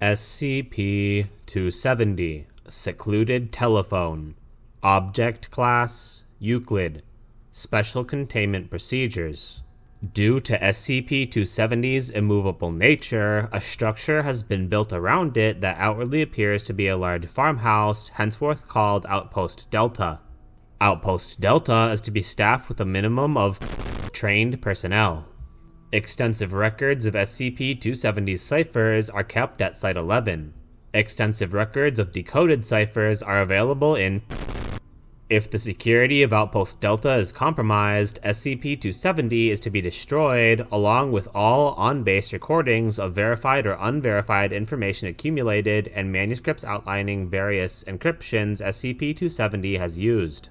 SCP-270 Secluded Telephone. Object Class Euclid. Special Containment Procedures. Due to SCP-270's immovable nature, a structure has been built around it that outwardly appears to be a large farmhouse, henceforth called Outpost Delta. Outpost Delta is to be staffed with a minimum of trained personnel. Extensive records of SCP-270's ciphers are kept at Site-11. Extensive records of decoded ciphers are available in. If the security of Outpost Delta is compromised, SCP-270 is to be destroyed, along with all on-base recordings of verified or unverified information accumulated and manuscripts outlining various encryptions SCP-270 has used.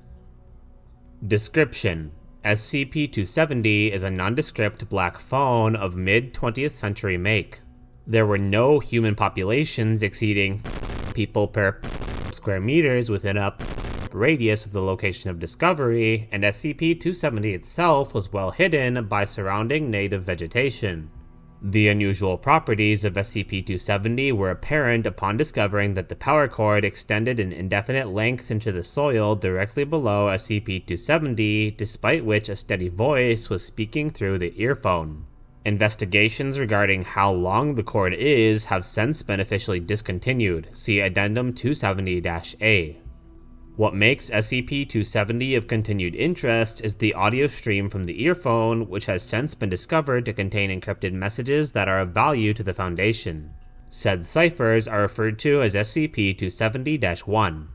Description: SCP-270 is a nondescript black phone of mid-20th century make. There were no human populations exceeding people per square meters within a radius of the location of discovery, and SCP-270 itself was well hidden by surrounding native vegetation. The unusual properties of SCP-270 were apparent upon discovering that the power cord extended an indefinite length into the soil directly below SCP-270, despite which a steady voice was speaking through the earphone. Investigations regarding how long the cord is have since been officially discontinued. See Addendum 270-A. What makes SCP-270 of continued interest is the audio stream from the earphone, which has since been discovered to contain encrypted messages that are of value to the Foundation. Said ciphers are referred to as SCP-270-1.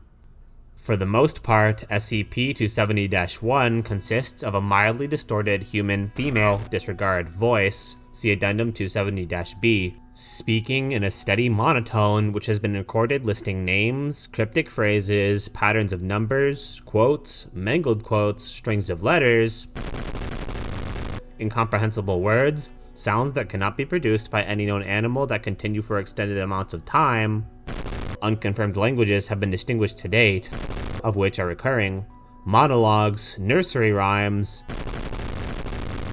For the most part, SCP-270-1 consists of a mildly distorted human female disregard voice, see Addendum 270-B, speaking in a steady monotone which has been recorded listing names, cryptic phrases, patterns of numbers, quotes, mangled quotes, strings of letters, incomprehensible words, sounds that cannot be produced by any known animal that continue for extended amounts of time. Unconfirmed languages have been distinguished to date, of which are recurring, monologues, nursery rhymes,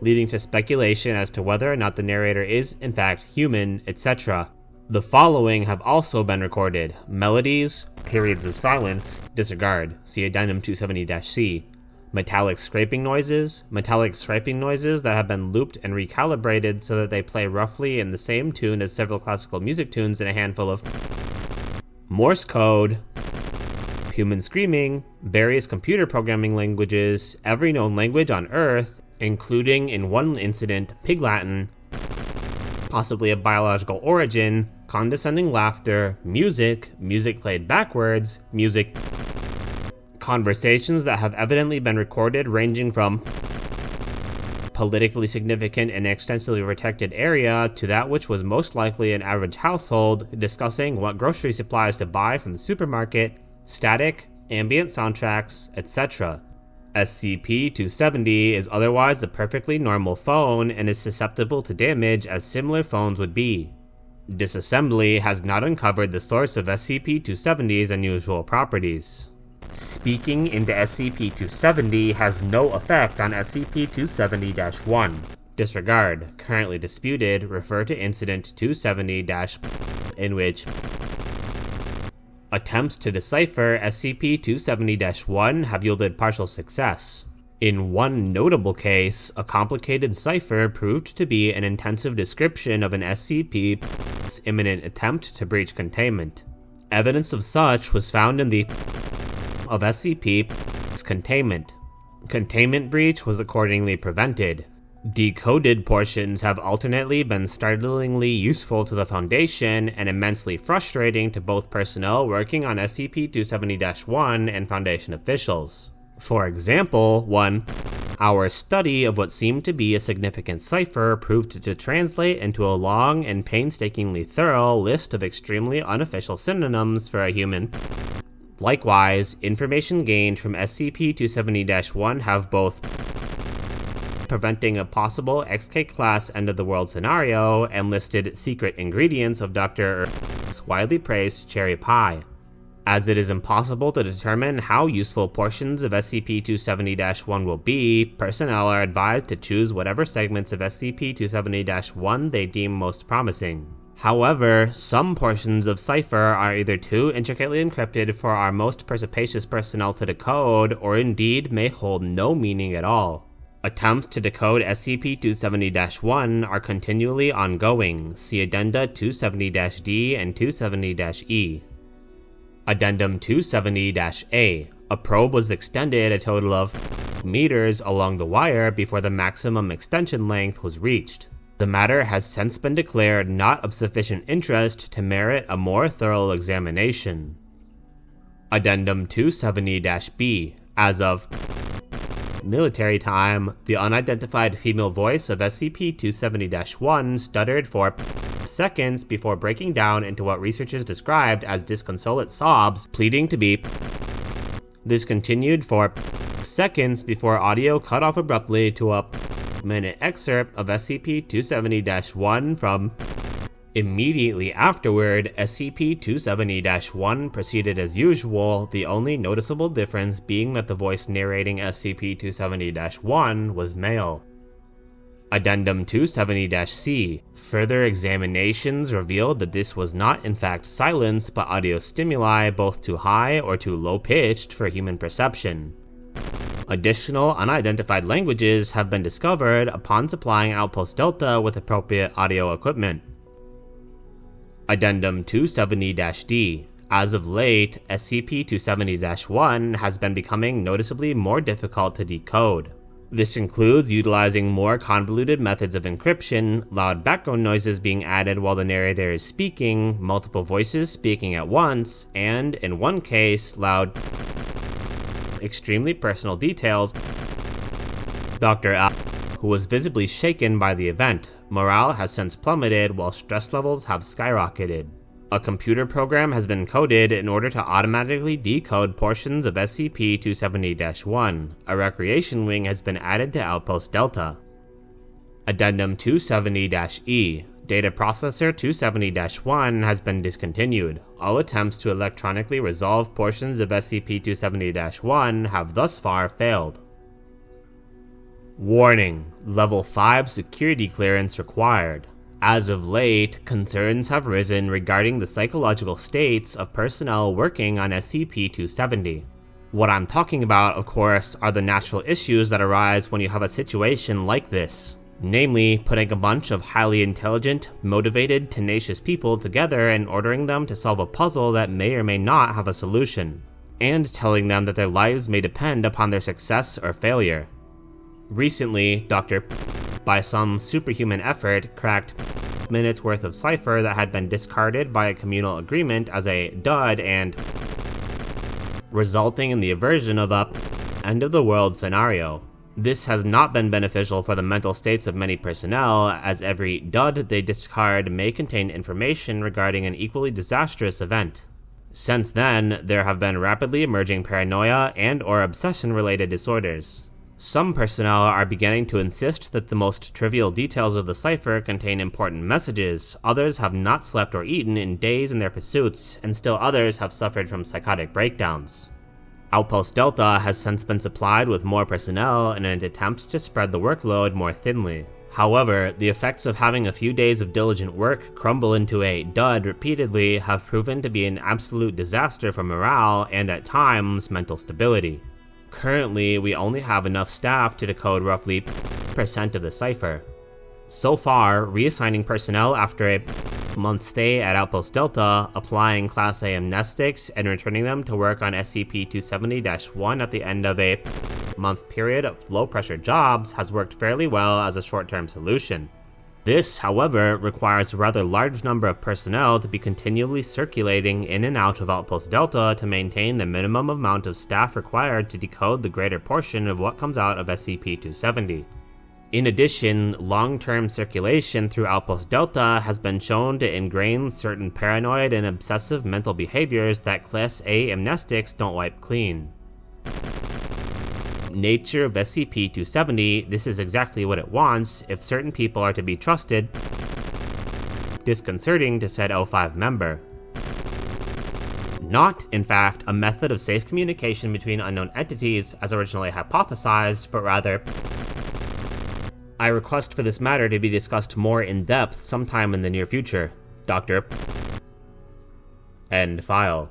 leading to speculation as to whether or not the narrator is, in fact, human, etc. The following have also been recorded: melodies, periods of silence, disregard, see Addendum 270-C, metallic scraping noises that have been looped and recalibrated so that they play roughly in the same tune as several classical music tunes in a handful of Morse code, human screaming, various computer programming languages, every known language on Earth, including, in one incident, Pig Latin, possibly of biological origin, condescending laughter, music played backwards, conversations that have evidently been recorded ranging from politically significant and extensively protected area to that which was most likely an average household, discussing what grocery supplies to buy from the supermarket, static, ambient soundtracks, etc. SCP-270 is otherwise a perfectly normal phone and is susceptible to damage as similar phones would be. Disassembly has not uncovered the source of SCP-270's unusual properties. Speaking into SCP-270 has no effect on SCP-270-1. Disregard, currently disputed, refer to Incident 270- in which attempts to decipher SCP-270-1 have yielded partial success. In one notable case, a complicated cipher proved to be an intensive description of an SCP's imminent attempt to breach containment. Evidence of such was found in the of SCP's containment. Containment breach was accordingly prevented. Decoded portions have alternately been startlingly useful to the Foundation and immensely frustrating to both personnel working on SCP-270-1 and Foundation officials. For example, 1. Our study of what seemed to be a significant cipher proved to translate into a long and painstakingly thorough list of extremely unofficial synonyms for a human. Likewise, information gained from SCP-270-1 have both preventing a possible XK-class end-of-the-world scenario and listed secret ingredients of Dr. widely praised cherry pie. As it is impossible to determine how useful portions of SCP-270-1 will be, personnel are advised to choose whatever segments of SCP-270-1 they deem most promising. However, some portions of Cypher are either too intricately encrypted for our most perspicacious personnel to decode, or indeed may hold no meaning at all. Attempts to decode SCP-270-1 are continually ongoing. See Addenda 270-D and 270-E. Addendum 270-A. A probe was extended a total of meters along the wire before the maximum extension length was reached. The matter has since been declared not of sufficient interest to merit a more thorough examination. Addendum 270-B. As of military time, the unidentified female voice of SCP-270-1 stuttered for seconds before breaking down into what researchers described as disconsolate sobs, pleading to be. This continued for seconds before audio cut off abruptly to a minute excerpt of SCP-270-1 from. Immediately afterward, SCP-270-1 proceeded as usual, the only noticeable difference being that the voice narrating SCP-270-1 was male. Addendum 270-C. Further examinations revealed that this was not in fact silence, but audio stimuli both too high or too low-pitched for human perception. Additional unidentified languages have been discovered upon supplying Outpost Delta with appropriate audio equipment. Addendum 270-D. As of late, SCP-270-1 has been becoming noticeably more difficult to decode. This includes utilizing more convoluted methods of encryption, loud background noises being added while the narrator is speaking, multiple voices speaking at once, and, in one case, loud, extremely personal details. Dr. Al, who was visibly shaken by the event. Morale has since plummeted while stress levels have skyrocketed. A computer program has been coded in order to automatically decode portions of SCP-270-1. A recreation wing has been added to Outpost Delta. Addendum 270-E. Data Processor 270-1 has been discontinued. All attempts to electronically resolve portions of SCP-270-1 have thus far failed. Warning: Level 5 security clearance required. As of late, concerns have risen regarding the psychological states of personnel working on SCP-270. What I'm talking about, of course, are the natural issues that arise when you have a situation like this. Namely, putting a bunch of highly intelligent, motivated, tenacious people together and ordering them to solve a puzzle that may or may not have a solution, and telling them that their lives may depend upon their success or failure. Recently, Dr. by some superhuman effort, cracked minutes worth of cipher that had been discarded by a communal agreement as a dud and resulting in the aversion of a end-of-the-world scenario. This has not been beneficial for the mental states of many personnel, as every dud they discard may contain information regarding an equally disastrous event. Since then, there have been rapidly emerging paranoia and/or obsession-related disorders. Some personnel are beginning to insist that the most trivial details of the cipher contain important messages, others have not slept or eaten in days in their pursuits, and still others have suffered from psychotic breakdowns. Outpost Delta has since been supplied with more personnel in an attempt to spread the workload more thinly. However, the effects of having a few days of diligent work crumble into a dud repeatedly have proven to be an absolute disaster for morale and, at times, mental stability. Currently, we only have enough staff to decode roughly % of the cipher. So far, reassigning personnel after a month stay at Outpost Delta, applying Class A amnestics, and returning them to work on SCP-270-1 at the end of a month period of low-pressure jobs has worked fairly well as a short-term solution. This, however, requires a rather large number of personnel to be continually circulating in and out of Outpost Delta to maintain the minimum amount of staff required to decode the greater portion of what comes out of SCP-270. In addition, long-term circulation through Outpost Delta has been shown to ingrain certain paranoid and obsessive mental behaviors that Class A amnestics don't wipe clean. Nature of SCP-270, this is exactly what it wants if certain people are to be trusted. Disconcerting to said O5 member. Not, in fact, a method of safe communication between unknown entities as originally hypothesized, but rather, I request for this matter to be discussed more in depth sometime in the near future. Dr. End file.